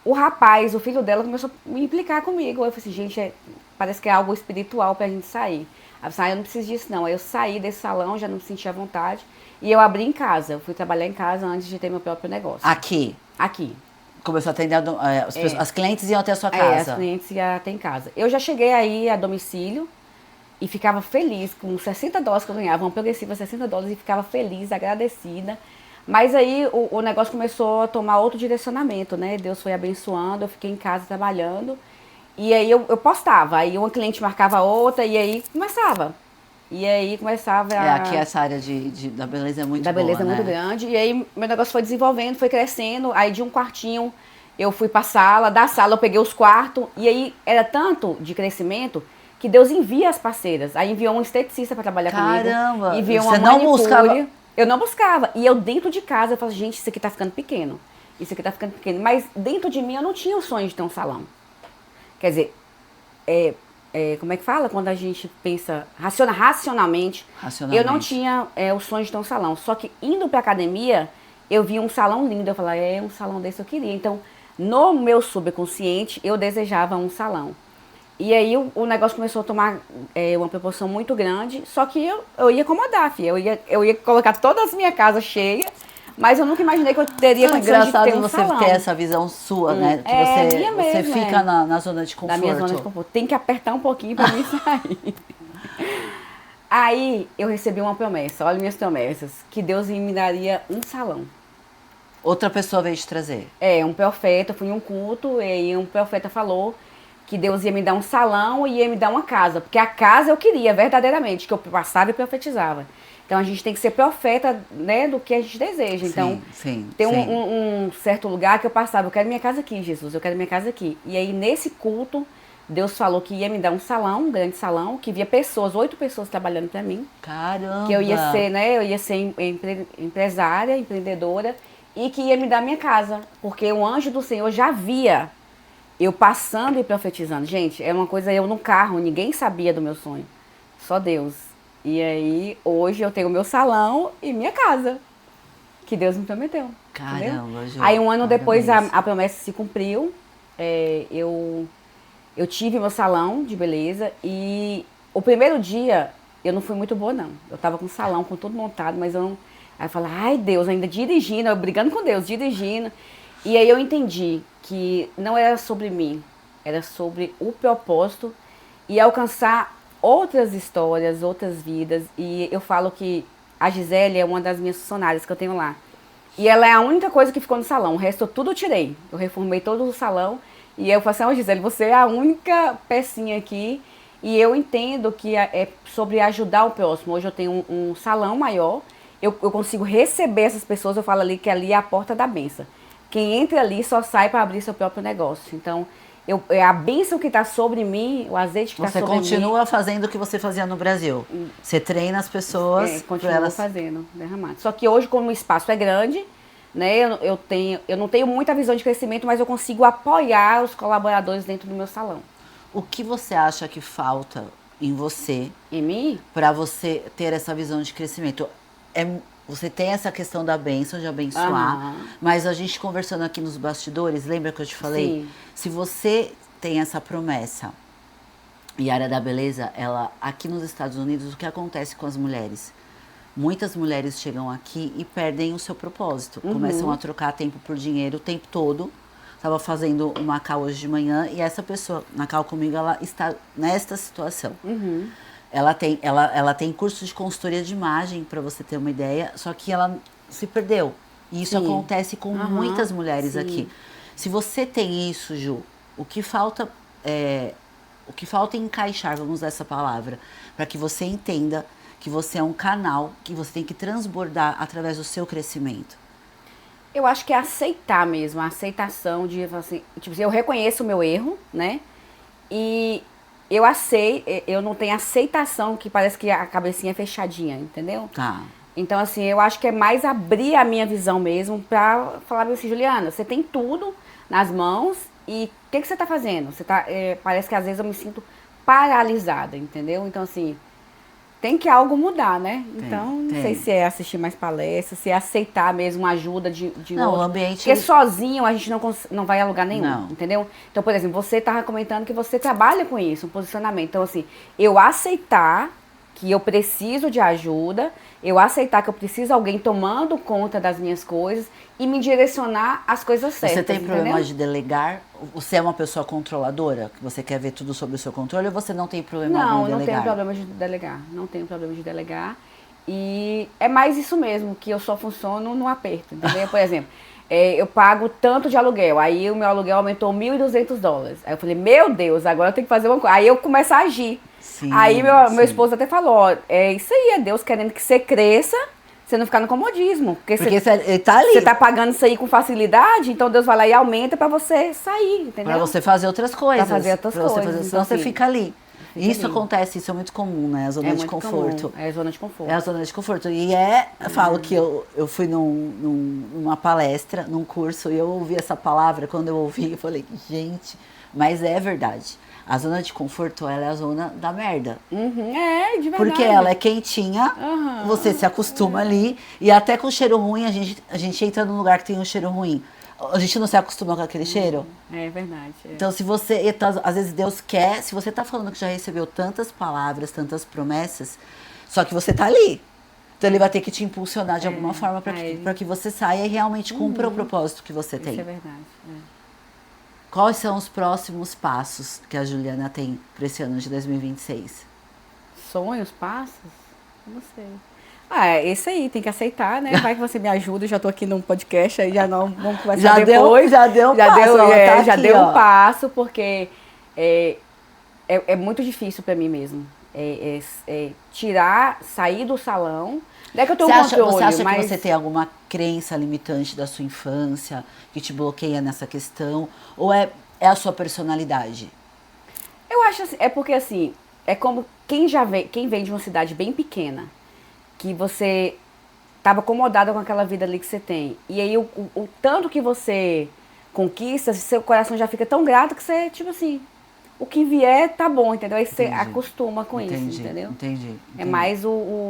o rapaz, o filho dela, começou a me implicar comigo. Eu falei assim, gente, parece que é algo espiritual pra gente sair. Aí eu falei, eu não preciso disso não. Aí eu saí desse salão, já não me sentia à vontade, e eu abri em casa. Eu fui trabalhar em casa antes de ter meu próprio negócio. Aqui. Aqui. Começou a atender as clientes iam até a sua As casa. clientes iam até em casa. Eu já cheguei aí a domicílio, e ficava feliz com $60 que eu ganhava, uma progressiva $60, e ficava feliz, agradecida. Mas aí o negócio começou a tomar outro direcionamento, né? Deus foi abençoando, eu fiquei em casa trabalhando. E aí eu postava, aí uma cliente marcava outra, e aí começava. E aí começava Aqui essa área da beleza é muito da boa, beleza né? muito grande. E aí meu negócio foi desenvolvendo, foi crescendo. Aí de um quartinho eu fui pra sala, da sala eu peguei os quartos. E aí era tanto de crescimento que Deus envia as parceiras. Aí enviou um esteticista para trabalhar Caramba! comigo. Enviou Você uma não manicure. buscava- Eu não buscava. E eu dentro de casa, eu falava, gente, isso aqui tá ficando pequeno. Isso aqui tá ficando pequeno. Mas dentro de mim eu não tinha o sonho de ter um salão. Quer dizer, como é que fala? Quando a gente pensa racionalmente, eu não tinha o sonho de ter um salão. Só que indo pra academia, eu vi um salão lindo. Eu falei, um salão desse eu queria. Então, no meu subconsciente, eu desejava um salão. E aí o negócio começou a tomar uma proporção muito grande. Só que eu ia acomodar, filha. Eu ia colocar toda a minha casa cheia. Mas eu nunca imaginei que eu teria É condições de ter engraçado um você salão. ter essa visão sua, né? Que minha você mesmo, fica na zona de Da conforto. minha zona de conforto. Tem que apertar um pouquinho pra mim sair. Aí eu recebi uma promessa, olha minhas promessas, que Deus me daria um salão. Outra pessoa veio te trazer. Um profeta, fui em um culto, e aí um profeta falou que Deus ia me dar um salão e ia me dar uma casa. Porque a casa eu queria, verdadeiramente, que eu passava e profetizava. Então a gente tem que ser profeta, né, do que a gente deseja. Então, tem um certo lugar que eu passava, eu quero minha casa aqui, Jesus, eu quero minha casa aqui. E aí nesse culto, Deus falou que ia me dar um salão, um grande salão, que via pessoas, 8 pessoas trabalhando pra mim. Caramba! Que eu ia ser, né, empresária, empreendedora, e que ia me dar minha casa. Porque o anjo do Senhor já via eu passando e profetizando. Gente, é uma coisa, eu no carro, ninguém sabia do meu sonho. Só Deus. E aí, hoje eu tenho o meu salão e minha casa. Que Deus me prometeu. Caramba, Ju, aí um ano depois parabéns. a promessa se cumpriu. Eu tive meu salão de beleza e o primeiro dia eu não fui muito boa, não. Eu tava com o salão, com tudo montado, mas eu não... Aí eu falei, ai Deus, ainda dirigindo, eu brigando com Deus, dirigindo. E aí eu entendi que não era sobre mim, era sobre o propósito e alcançar outras histórias, outras vidas. E eu falo que a Gisele é uma das minhas funcionárias que eu tenho lá. E ela é a única coisa que ficou no salão, o resto tudo eu tirei. Eu reformei todo o salão e eu falei assim, Gisele, você é a única pecinha aqui. E eu entendo que é sobre ajudar o próximo. Hoje eu tenho um salão maior, eu consigo receber essas pessoas, eu falo ali que ali é a porta da benção. Quem entra ali só sai para abrir seu próprio negócio. Então, é a bênção que está sobre mim, o azeite que está sobre mim. Você continua fazendo o que você fazia no Brasil. Você treina as pessoas. Continua fazendo, derramando. Só que hoje, como o espaço é grande, né, eu não tenho muita visão de crescimento, mas eu consigo apoiar os colaboradores dentro do meu salão. O que você acha que falta em você? Em mim? Para você ter essa visão de crescimento? Você tem essa questão da bênção, de abençoar, mas a gente conversando aqui nos bastidores, lembra que eu te falei? Sim. Se você tem essa promessa, e a área da beleza, aqui nos Estados Unidos, o que acontece com as mulheres? Muitas mulheres chegam aqui e perdem o seu propósito, começam a trocar tempo por dinheiro o tempo todo. Estava fazendo uma call hoje de manhã e essa pessoa, na call comigo, ela está nesta situação. Ela tem curso de consultoria de imagem, para você ter uma ideia, só que ela se perdeu. E isso acontece com muitas mulheres aqui. Se você tem isso, Ju, o que falta é encaixar, vamos usar essa palavra, para que você entenda que você é um canal que você tem que transbordar através do seu crescimento. Eu acho que é aceitar mesmo, a aceitação de, assim, tipo, eu reconheço o meu erro, né? E eu não tenho aceitação, que parece que a cabecinha é fechadinha, entendeu? Tá. Então, assim, eu acho que é mais abrir a minha visão mesmo pra falar assim, Juliana, você tem tudo nas mãos e o que você tá fazendo? Parece que às vezes eu me sinto paralisada, entendeu? Então, assim, tem que algo mudar, né? Então, não sei se é assistir mais palestras, se é aceitar mesmo ajuda de não, outro. o ambiente... Porque sozinho a gente não vai a lugar nenhum, não. Entendeu? Então, por exemplo, você estava comentando que você trabalha com isso, um posicionamento. Então, assim, eu aceitar que eu preciso de ajuda, eu aceitar que eu preciso de alguém tomando conta das minhas coisas e me direcionar às coisas certas. Você tem entendeu? problema de delegar? Você é uma pessoa controladora? Que você quer ver tudo sobre o seu controle ou você não tem problema algum em delegar? Não tenho problema de delegar. Não tenho problema de delegar. E é mais isso mesmo, que eu só funciono no aperto, entendeu? Por exemplo, eu pago tanto de aluguel, aí o meu aluguel aumentou $1.200. Aí eu falei, meu Deus, agora eu tenho que fazer uma coisa. Aí eu começo a agir. Sim, aí meu esposo até falou, ó, isso aí, é Deus querendo que você cresça, você não ficar no comodismo. Porque ele tá ali. Você tá pagando isso aí com facilidade, então Deus vai lá e aumenta pra você sair, entendeu? Pra você fazer outras coisas. Pra fazer outras coisas. Senão então, você assim, fica ali. Isso acontece, isso é muito comum, né? A zona de conforto. É a zona de conforto. É a zona de conforto. E eu falo que eu fui numa palestra, num curso, e eu ouvi essa palavra, quando eu ouvi, eu falei, gente, mas é verdade. A zona de conforto, ela é a zona da merda. É, de verdade. Porque ela é quentinha, você se acostuma ali, e até com cheiro ruim, a gente entra num lugar que tem um cheiro ruim. A gente não se acostuma com aquele cheiro? É verdade. É. Então, se você... Às vezes Deus quer... Se você tá falando que já recebeu tantas palavras, tantas promessas, só que você tá ali. Então, Ele vai ter que te impulsionar de alguma forma para que você saia e realmente cumpra o propósito que você tem. Isso é verdade. Quais são os próximos passos que a Juliana tem para esse ano de 2026? Sonhos, passos? Não sei. Esse aí, tem que aceitar, né? Vai que você me ajuda, eu já tô aqui num podcast, aí já não vamos conversar depois. Já deu um passo. Já deu um passo, porque é muito difícil pra mim mesmo. Sair do salão. Não é que eu tenho controle, você acha mas... que você tem alguma crença limitante da sua infância que te bloqueia nessa questão? Ou é a sua personalidade? Eu acho assim, é porque assim, é como quem vem de uma cidade bem pequena, que você estava acomodada com aquela vida ali que você tem. E aí o tanto que você conquista, seu coração já fica tão grato que você, tipo assim, o que vier tá bom, entendeu? Aí você acostuma com isso, entendeu? Entendi. É mais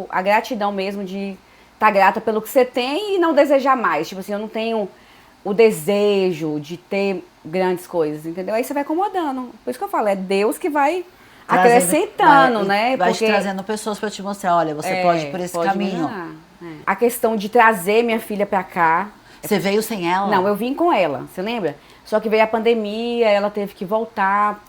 a gratidão mesmo de estar grata pelo que você tem e não desejar mais. Tipo assim, eu não tenho o desejo de ter grandes coisas, entendeu? Aí você vai acomodando. Por isso que eu falo, é Deus que vai acrescentando, né? Vai te trazendo pessoas para te mostrar, olha, você pode ir por esse caminho. A questão de trazer minha filha para cá. Você veio sem ela? Não, eu vim com ela, você lembra? Só que veio a pandemia, ela teve que voltar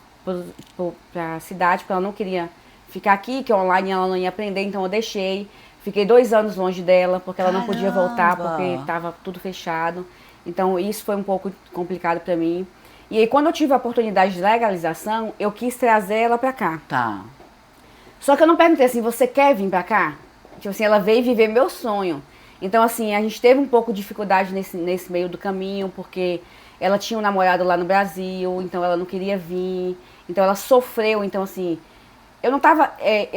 para a cidade, porque ela não queria ficar aqui, que online ela não ia aprender, então eu deixei. Fiquei 2 anos longe dela, porque ela não podia voltar, porque estava tudo fechado. Então isso foi um pouco complicado para mim. E aí quando eu tive a oportunidade de legalização, eu quis trazer ela para cá. Tá. Só que eu não perguntei assim, você quer vir para cá? Tipo assim, ela veio viver meu sonho. Então assim, a gente teve um pouco de dificuldade nesse meio do caminho, porque ela tinha um namorado lá no Brasil, então ela não queria vir, então ela sofreu, então assim, eu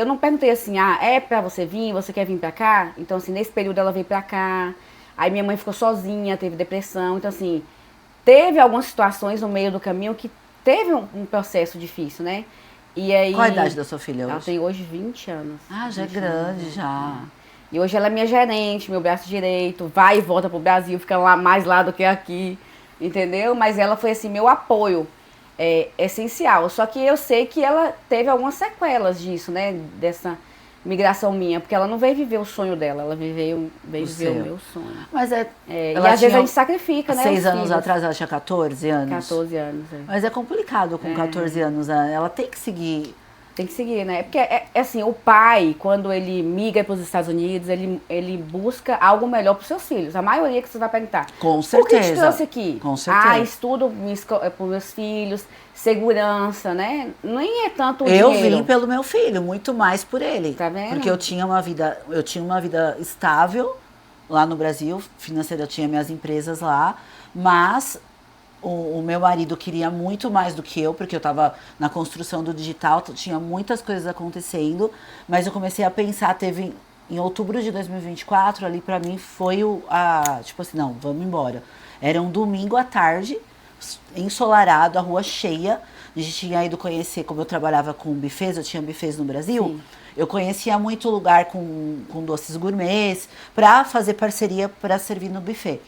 não perguntei assim, é pra você vir, você quer vir pra cá? Então assim, nesse período ela veio pra cá, aí minha mãe ficou sozinha, teve depressão, então assim, teve algumas situações no meio do caminho que teve um processo difícil, né? E aí, Qual a idade da sua filha hoje? ela tem hoje 20 anos. Ah, já é 20 grande, anos, já. E hoje ela é minha gerente, meu braço direito, vai e volta pro Brasil, fica lá mais lá do que aqui, entendeu? Mas ela foi assim, meu apoio essencial. Só que eu sei que ela teve algumas sequelas disso, né? Dessa migração minha, porque ela não veio viver o sonho dela, ela veio viver o meu sonho. Mas e às vezes a gente sacrifica, né? 6 anos atrás ela tinha 14 anos? 14 anos, Mas é complicado com 14 anos, ela tem que seguir. Tem que seguir, né? Porque assim, o pai, quando ele migra para os Estados Unidos, ele busca algo melhor para os seus filhos. A maioria que você vai perguntar. Com certeza. Por que te trouxe aqui? Com certeza. Estudo para os meus filhos, segurança, né? Nem é tanto o Eu dinheiro. vim pelo meu filho, muito mais por ele. Tá vendo? Porque eu tinha uma vida estável lá no Brasil, financeira, eu tinha minhas empresas lá, mas o meu marido queria muito mais do que eu, porque eu estava na construção do digital, tinha muitas coisas acontecendo, mas eu comecei a pensar, teve em outubro de 2024, ali pra mim foi tipo assim, não, vamos embora. Era um domingo à tarde, ensolarado, a rua cheia, a gente tinha ido conhecer, como eu trabalhava com buffets, eu tinha buffets no Brasil, sim, eu conhecia muito lugar com doces gourmets, pra fazer parceria para servir no buffet.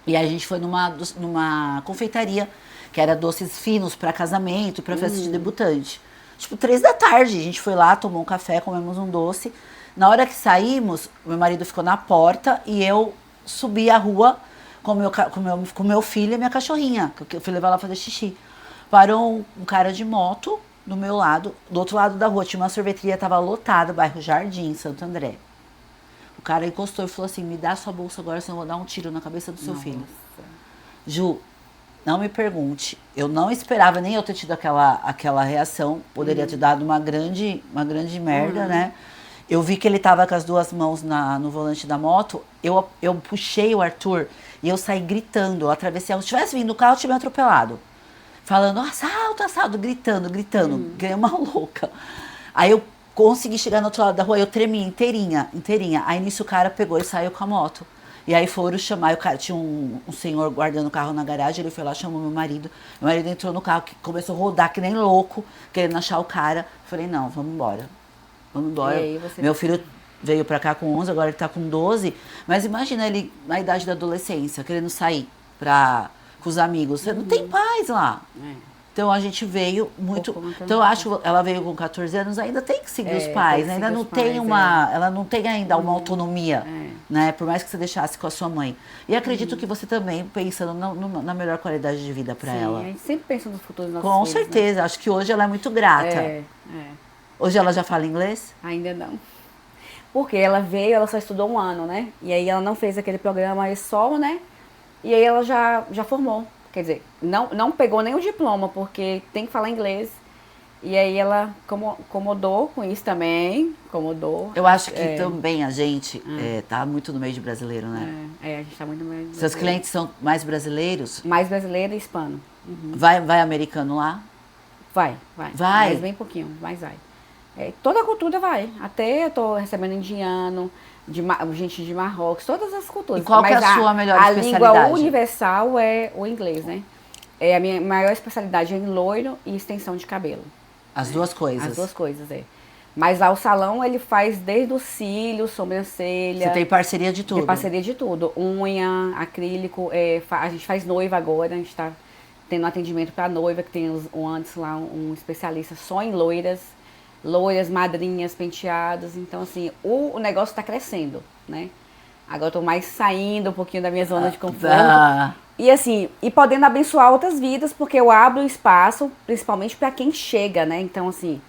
E aí a gente foi numa confeitaria, que era doces finos para casamento, para festa de debutante. Tipo, 3 da tarde, a gente foi lá, tomou um café, comemos um doce. Na hora que saímos, meu marido ficou na porta e eu subi a rua com meu filho e minha cachorrinha, que eu fui levar ela fazer xixi. Parou um cara de moto do meu lado, do outro lado da rua tinha uma sorveteria, tava lotada, bairro Jardim, Santo André. O cara encostou e falou assim, me dá sua bolsa agora, senão eu vou dar um tiro na cabeça do seu filho. Ju, não me pergunte, eu não esperava nem eu ter tido aquela reação, poderia ter dado uma grande merda, né? Eu vi que ele tava com as 2 mãos no volante da moto, eu puxei o Arthur e eu saí gritando, eu atravessei, se tivesse vindo o carro, eu tinha me atropelado. Falando, assalto, gritando, ganhei uma louca. Aí eu consegui chegar no outro lado da rua, eu tremi inteirinha. Aí nisso o cara pegou e saiu com a moto. E aí foram chamar, o cara tinha um senhor guardando o carro na garagem, ele foi lá, chamou meu marido. Meu marido entrou no carro, começou a rodar que nem louco, querendo achar o cara. Falei, não, vamos embora. E aí, meu filho veio pra cá com 11, agora ele tá com 12. Mas imagina ele na idade da adolescência, querendo sair com os amigos. Você não tem paz lá. Então a gente veio muito. Então eu acho que ela veio com 14 anos, ainda tem que seguir os pais, né? Ainda não tem ela não tem ainda uma autonomia, né? Por mais que você deixasse com a sua mãe. E acredito que você também pensando na melhor qualidade de vida para ela. A gente sempre pensa no futuro dos nossos com filhos, certeza, né? Acho que hoje ela é muito grata. Hoje ela já fala inglês? Ainda não. Porque ela veio, ela só estudou 1 ano, né? E aí ela não fez aquele programa ESOL, né? E aí ela já formou. Quer dizer, não pegou nem o diploma, porque tem que falar inglês. E aí ela acomodou com isso também. Eu acho que também a gente tá muito no meio de brasileiro, né? A gente tá muito no meio de brasileiro. Seus clientes são mais brasileiros? Mais brasileiro e hispano. Vai americano lá? Vai. Mas bem pouquinho, mas vai. Toda a cultura vai. Até eu tô recebendo indiano, gente de Marrocos, todas as culturas. E qual que é a sua melhor especialidade? A língua universal é o inglês, né? A minha maior especialidade é em loiro e extensão de cabelo. As 2 coisas? As 2 coisas, Mas lá o salão, ele faz desde os cílios, sobrancelha. Você tem parceria de tudo? Tem parceria de tudo. Unha, acrílico, a gente faz noiva agora, a gente tá tendo atendimento para noiva, que tem antes lá um especialista só em loiras, madrinhas, penteados. Então, assim, o negócio está crescendo, né? Agora eu tô mais saindo um pouquinho da minha zona de conforto. E assim, podendo abençoar outras vidas, porque eu abro espaço, principalmente para quem chega, né? Então, assim,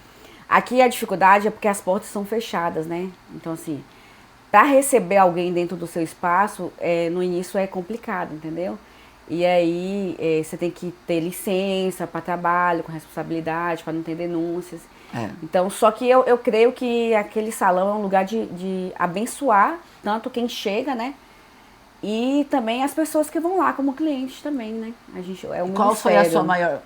aqui a dificuldade é porque as portas são fechadas, né? Então, assim, para receber alguém dentro do seu espaço, no início é complicado, entendeu? E aí você tem que ter licença para trabalho, com responsabilidade, para não ter denúncias. Então, só que eu creio que aquele salão é um lugar de abençoar tanto quem chega, né? E também as pessoas que vão lá como clientes também, né? A gente, é um Qual foi a ministério. sua maior,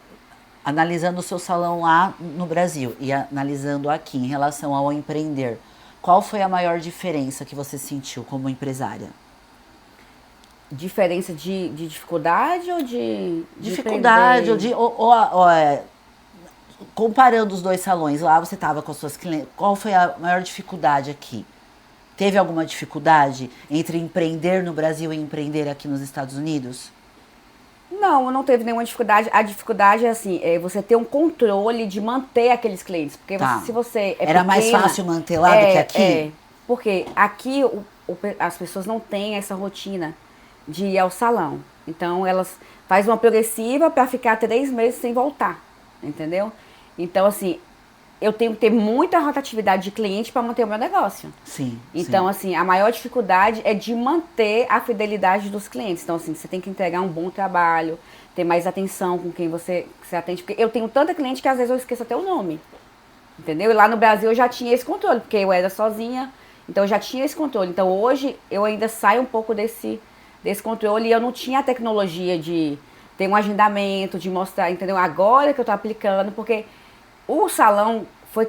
analisando o seu salão lá no Brasil e analisando aqui em relação ao empreender, qual foi a maior diferença que você sentiu como empresária? Diferença de dificuldade ou de Dificuldade, empreender? comparando os dois salões, lá você estava com as suas clientes, qual foi a maior dificuldade aqui? Teve alguma dificuldade entre empreender no Brasil e empreender aqui nos Estados Unidos? Não, não teve nenhuma dificuldade. A dificuldade é assim, é você ter um controle de manter aqueles clientes. Porque Tá. se você é Era mais pequena, fácil manter lá do que aqui? Porque aqui as pessoas não têm essa rotina de ir ao salão. Então elas fazem uma progressiva para ficar 3 meses sem voltar, entendeu? Então assim, eu tenho que ter muita rotatividade de cliente para manter o meu negócio. Sim. Então, sim. assim, a maior dificuldade é de manter a fidelidade dos clientes. Então, assim, você tem que entregar um bom trabalho, ter mais atenção com quem você atende. Porque eu tenho tanta cliente que às vezes eu esqueço até o nome. Entendeu? E lá no Brasil eu já tinha esse controle, porque eu era sozinha, então eu já tinha esse controle. Então hoje eu ainda saio um pouco desse controle e eu não tinha a tecnologia de ter um agendamento, de mostrar, entendeu? Agora que eu tô aplicando, porque o salão foi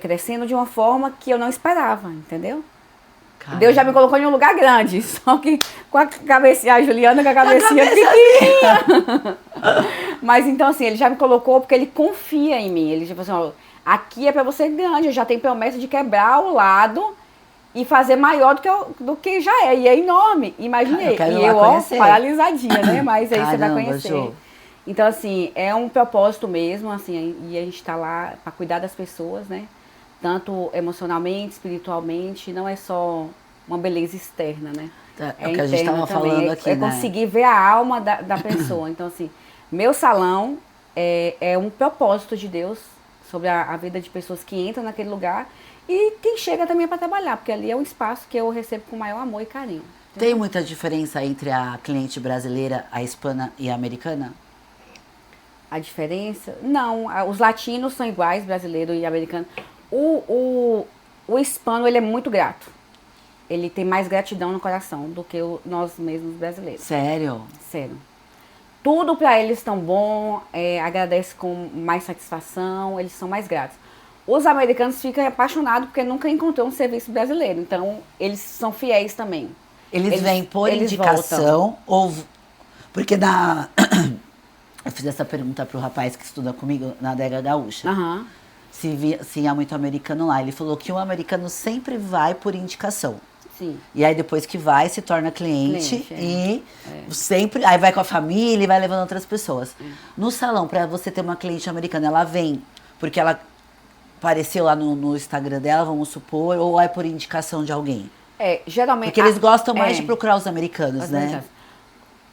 crescendo de uma forma que eu não esperava, entendeu? Caramba. Deus já me colocou em um lugar grande, só que com a cabecinha, a Juliana com a cabecinha pequenininha. Mas então assim, ele já me colocou porque ele confia em mim. Ele já falou assim, ó, aqui é pra você grande, eu já tenho promessa de quebrar o lado e fazer maior do que já é. E é enorme, imaginei. Eu e eu, ó, paralisadinha, né? Mas aí você vai Caramba, conhecer. Jo. Então, assim, é um propósito mesmo, assim, e a gente tá lá para cuidar das pessoas, né? Tanto emocionalmente, espiritualmente, não é só uma beleza externa, né? É o que a gente estava falando aqui, é né? conseguir ver a alma da pessoa. Então, assim, meu salão é um propósito de Deus sobre a vida de pessoas que entram naquele lugar e quem chega também para trabalhar, porque ali é um espaço que eu recebo com maior amor e carinho. Tem muita diferença entre a cliente brasileira, a hispana e a americana? A diferença? Não, os latinos são iguais, brasileiro e americano. O hispano, ele é muito grato. Ele tem mais gratidão no coração do que nós mesmos brasileiros. Sério? Sério. Tudo pra eles tão bom, agradece com mais satisfação, eles são mais gratos. Os americanos ficam apaixonados porque nunca encontrou um serviço brasileiro, então eles são fiéis também. Eles vêm por eles indicação ou... Porque eu fiz essa pergunta pro rapaz que estuda comigo na Adega Gaúcha. Uhum. Se há muito americano lá. Ele falou que o americano sempre vai por indicação. Sim. E aí depois que vai, se torna cliente e sempre... Aí vai com a família e vai levando outras pessoas. No salão, para você ter uma cliente americana, ela vem porque ela apareceu lá no Instagram dela, vamos supor, ou é por indicação de alguém? Geralmente... Porque eles gostam mais de procurar os americanos, né? Americanos.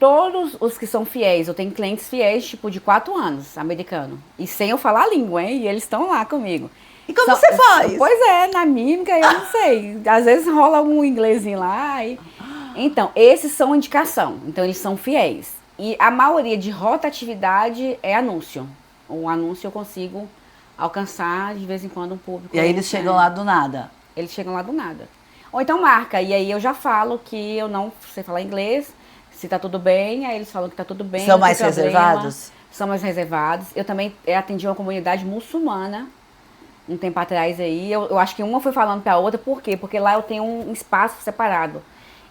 Todos os que são fiéis, eu tenho clientes fiéis, tipo, de 4 anos, americano. E sem eu falar a língua, hein? E eles estão lá comigo. E como você faz? Pois é, na mímica eu não sei. Às vezes rola algum inglesinho lá. Então, esses são indicação. Então, eles são fiéis. E a maioria de rotatividade é anúncio. O anúncio eu consigo alcançar, de vez em quando, um público. E aí eles chegam lá do nada? Eles chegam lá do nada. Ou então marca. E aí eu já falo que eu não sei falar inglês. Se tá tudo bem, aí eles falam que tá tudo bem. São mais reservados? São mais reservados. Eu também atendi uma comunidade muçulmana um tempo atrás aí. Eu acho que uma foi falando pra outra, por quê? Porque lá eu tenho um espaço separado.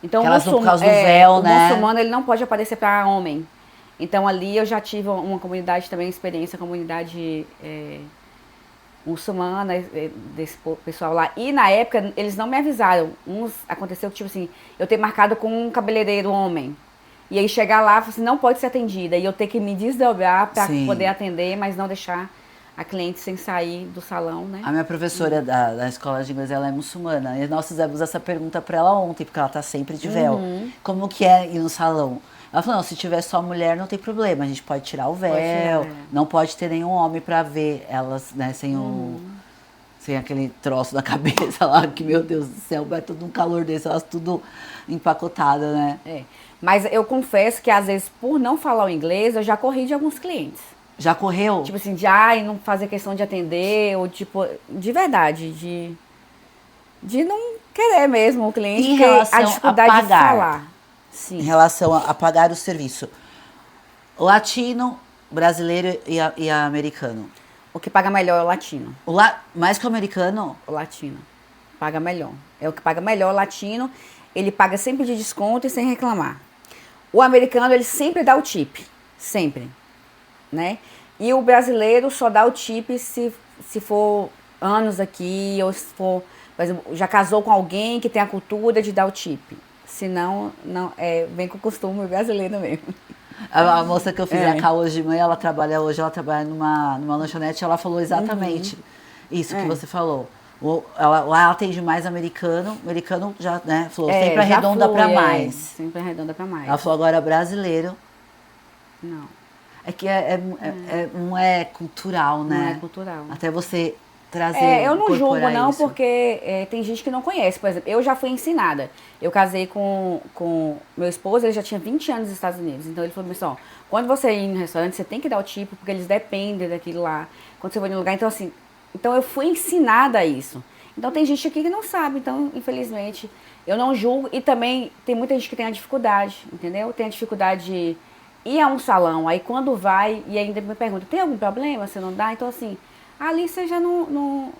Então, por causa do véu, né? O muçulmano, ele não pode aparecer pra homem. Então, ali eu já tive uma comunidade também, experiência, comunidade muçulmana, desse pessoal lá. E na época, eles não me avisaram. Aconteceu que, tipo assim, eu ter marcado com um cabeleireiro homem. E aí chegar lá, assim, não pode ser atendida. E eu ter que me desdobrar para poder atender, mas não deixar a cliente sem sair do salão, né? A minha professora da escola de inglês, ela é muçulmana. E nós fizemos essa pergunta para ela ontem, porque ela tá sempre de véu. Como que é ir no salão? Ela falou, não, se tiver só mulher não tem problema, a gente pode tirar o véu. Não pode ter nenhum homem para ver elas, né, sem aquele troço na cabeça lá, que, meu Deus do céu, vai tudo um calor desse, elas tudo empacotadas, né? Mas eu confesso que, às vezes, por não falar o inglês, eu já corri de alguns clientes. Já correu? Tipo assim, e não fazer questão de atender, ou tipo, de verdade, de não querer mesmo o cliente, em relação a dificuldade a pagar, de falar. Sim. em relação a pagar o serviço. Latino, brasileiro e americano. O que paga melhor é o latino. Mais que o americano? O latino. Paga melhor. É o que paga melhor, o latino. Ele paga sem pedir desconto e sem reclamar. O americano, ele sempre dá o tip. Sempre. Né? E o brasileiro só dá o tip se for anos aqui, ou se for, por exemplo, já casou com alguém que tem a cultura de dar o tip. Senão, não, vem com o costume brasileiro mesmo. A moça que eu fiz a call hoje de manhã, ela trabalha numa lanchonete, ela falou exatamente isso que você falou. Lá ela atende mais americano já, né, falou, sempre arredonda pra mais. Sempre arredonda pra mais. Ela falou agora brasileiro. Não. É que não é cultural, né? Não é cultural. Até você trazer. Eu não julgo, não, isso. porque tem gente que não conhece. Por exemplo, eu já fui ensinada. Eu casei com meu esposo, ele já tinha 20 anos nos Estados Unidos. Então ele falou assim: ó, quando você ir no restaurante, você tem que dar o tipo, porque eles dependem daquilo lá. Quando você vai no lugar, então assim. Então eu fui ensinada a isso. Então tem gente aqui que não sabe. Então, infelizmente, eu não julgo. E também tem muita gente que tem a dificuldade, entendeu? Tem a dificuldade de ir a um salão, aí quando vai, e ainda me pergunta, tem algum problema, você não dá? Então assim, ali você já não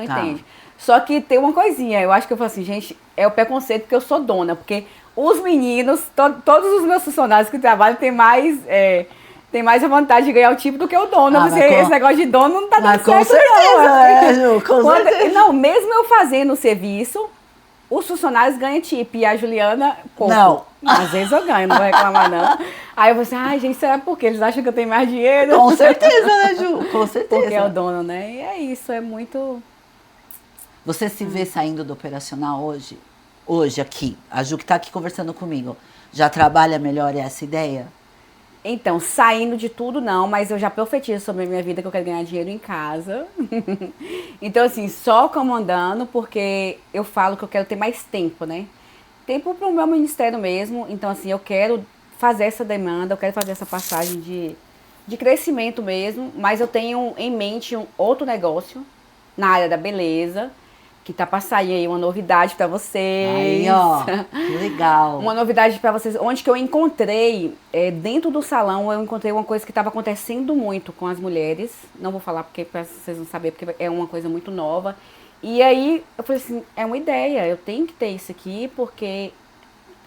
entende. Só que tem uma coisinha, eu acho que eu falo assim, gente, é o preconceito porque eu sou dona, porque os meninos, todos os meus funcionários que trabalham têm mais a vontade de ganhar o tipo do que o dono. Esse negócio de dono não tá dando certo, certeza, não. Ju, com certeza. Não, mesmo eu fazendo o serviço, os funcionários ganham tip e a Juliana, pouco. Não. Às vezes eu ganho, não vou reclamar não. Aí eu vou assim, ai gente, será porque eles acham que eu tenho mais dinheiro? Com certeza, né, Ju? Com certeza. Porque é o dono, né? E é isso, é muito... Você se vê saindo do operacional hoje? Hoje, aqui. A Ju que tá aqui conversando comigo. Já trabalha melhor essa ideia? Então, saindo de tudo não, mas eu já profetizo sobre a minha vida que eu quero ganhar dinheiro em casa. Então, assim, só comandando, porque eu falo que eu quero ter mais tempo, né? Tempo para o meu ministério mesmo. Então, assim, eu quero fazer essa demanda, eu quero fazer essa passagem de crescimento mesmo, mas eu tenho em mente outro negócio na área da beleza, que tá para sair aí uma novidade para vocês. Aí, ó, que legal. Uma novidade para vocês, onde que eu encontrei, dentro do salão, eu encontrei uma coisa que estava acontecendo muito com as mulheres. Não vou falar porque para vocês não saberem, porque é uma coisa muito nova. E aí eu falei assim, é uma ideia, eu tenho que ter isso aqui, porque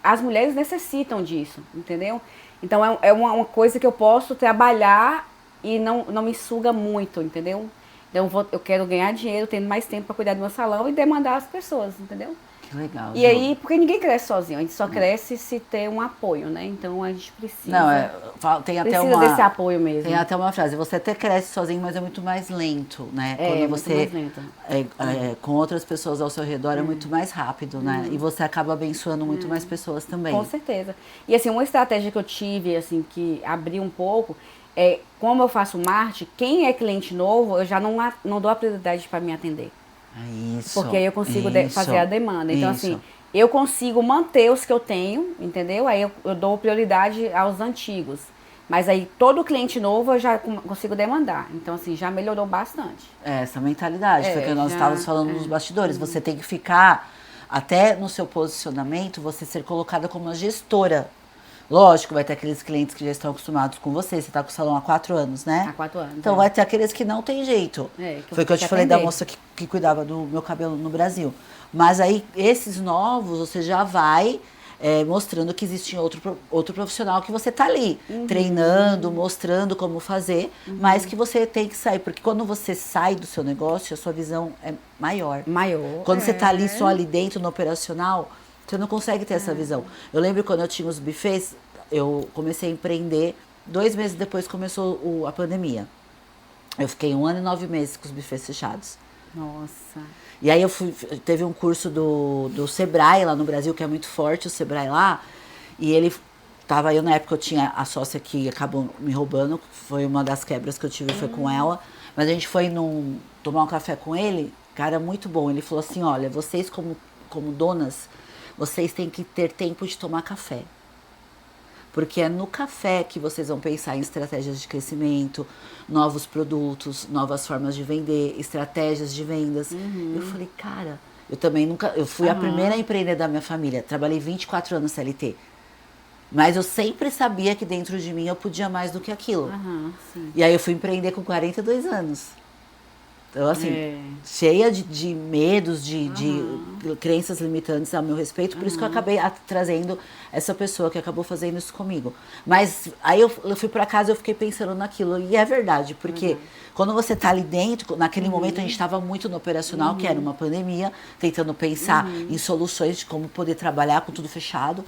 as mulheres necessitam disso, entendeu? Então é uma coisa que eu posso trabalhar e não me suga muito, entendeu? Então eu quero ganhar dinheiro, tendo mais tempo para cuidar do meu salão e demandar as pessoas, entendeu? Que legal. E aí, porque ninguém cresce sozinho, a gente só cresce se ter um apoio, né? Então a gente precisa. Não, tem até precisa desse apoio mesmo. Tem até uma frase, você até cresce sozinho, mas é muito mais lento, né? Quando você muito mais lento. Com outras pessoas ao seu redor é muito mais rápido, né? E você acaba abençoando muito mais pessoas também. Com certeza. E assim, uma estratégia que eu tive, assim, que abriu um pouco, como eu faço marketing, quem é cliente novo, eu já não dou a prioridade para me atender. Isso. Porque aí eu consigo fazer a demanda. Então, assim, eu consigo manter os que eu tenho, entendeu? Aí eu dou prioridade aos antigos. Mas aí todo cliente novo eu já consigo demandar. Então, assim, já melhorou bastante. Essa mentalidade, foi o que nós estávamos falando nos bastidores. Você tem que ficar, até no seu posicionamento, você ser colocada como uma gestora. Lógico, vai ter aqueles clientes que já estão acostumados com você. Você está com o salão há 4 anos, né? Há 4 anos. Então vai ter aqueles que não tem jeito. Foi o que eu te falei da moça que cuidava do meu cabelo no Brasil. Mas aí, esses novos, você já vai mostrando que existe outro profissional que você tá ali, treinando, mostrando como fazer, mas que você tem que sair. Porque quando você sai do seu negócio, a sua visão é maior. Quando você tá ali, só ali dentro, no operacional, você não consegue ter essa visão. Eu lembro quando eu tinha os buffets, eu comecei a empreender, 2 meses depois começou a pandemia. Eu fiquei 1 ano e 9 meses com os buffets fechados. Nossa. E aí teve um curso do Sebrae lá no Brasil, que é muito forte, o Sebrae lá, e ele eu na época eu tinha a sócia que acabou me roubando, foi uma das quebras que eu tive, foi com ela, mas a gente foi tomar um café com ele, cara, muito bom. Ele falou assim, olha, vocês como donas, vocês têm que ter tempo de tomar café. Porque é no café que vocês vão pensar em estratégias de crescimento, novos produtos, novas formas de vender, estratégias de vendas. Eu falei, cara, eu também eu fui a primeira a empreender da minha família. Trabalhei 24 anos CLT. Mas eu sempre sabia que dentro de mim eu podia mais do que aquilo. Sim. E aí eu fui empreender com 42 anos. Então, assim, cheia de medos, de crenças limitantes a meu respeito. Por isso que eu acabei trazendo essa pessoa que acabou fazendo isso comigo. Mas aí eu fui pra casa e eu fiquei pensando naquilo. E é verdade, porque quando você tá ali dentro, naquele momento a gente estava muito no operacional, que era uma pandemia, tentando pensar em soluções de como poder trabalhar com tudo fechado.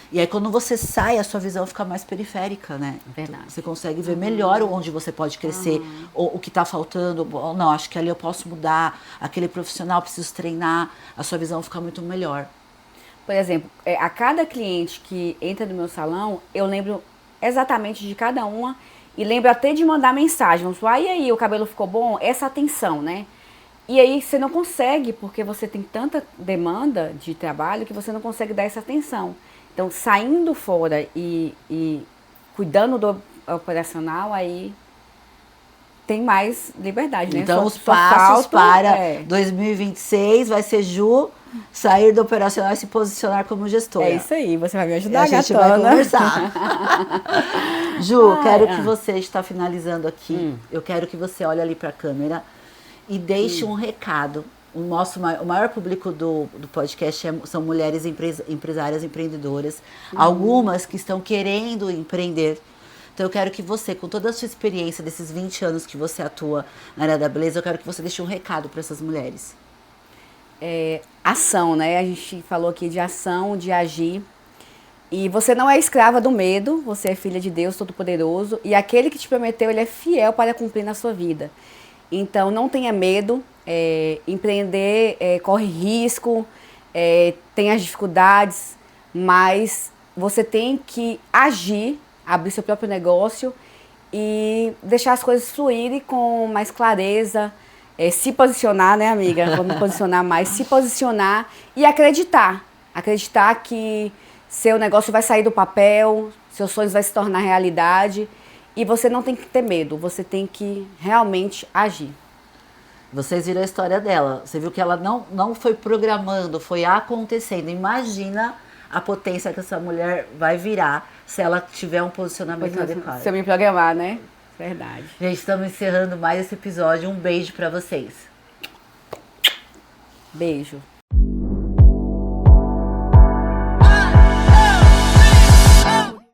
E aí quando você sai, a sua visão fica mais periférica, né? Verdade. Você consegue ver melhor onde você pode crescer, ou o que está faltando. Ou, não, acho que ali eu posso mudar, aquele profissional preciso treinar, a sua visão fica muito melhor. Por exemplo, a cada cliente que entra no meu salão, eu lembro exatamente de cada uma e lembro até de mandar mensagem. Vamos falar, e aí, o cabelo ficou bom? Essa atenção, né? E aí você não consegue, porque você tem tanta demanda de trabalho que você não consegue dar essa atenção. Então, saindo fora e cuidando do operacional, aí tem mais liberdade, né? Então, os passos para 2026 vai ser Ju sair do operacional e se posicionar como gestora. É isso aí, você vai me ajudar, e a gente gatona. vai conversar. Ju, quero que você está finalizando aqui. Eu quero que você olhe ali para a câmera e deixe um recado. O maior público do podcast são mulheres empresárias, empreendedoras. Algumas que estão querendo empreender. Então eu quero que você, com toda a sua experiência desses 20 anos que você atua na área da beleza, eu quero que você deixe um recado para essas mulheres. Ação, né? A gente falou aqui de ação, de agir. E você não é escrava do medo, você é filha de Deus Todo-Poderoso. E aquele que te prometeu, ele é fiel para cumprir na sua vida. Então não tenha medo, empreender corre risco, tem as dificuldades, mas você tem que agir, abrir seu próprio negócio e deixar as coisas fluírem com mais clareza, se posicionar, né, amiga? Vou me posicionar mais, se posicionar e acreditar. Acreditar que seu negócio vai sair do papel, seus sonhos vão se tornar realidade e você não tem que ter medo, você tem que realmente agir. Vocês viram a história dela. Você viu que ela não foi programando, foi acontecendo. Imagina a potência que essa mulher vai virar se ela tiver um posicionamento adequado. Se eu me programar, né? Verdade. Gente, estamos encerrando mais esse episódio. Um beijo pra vocês. Beijo.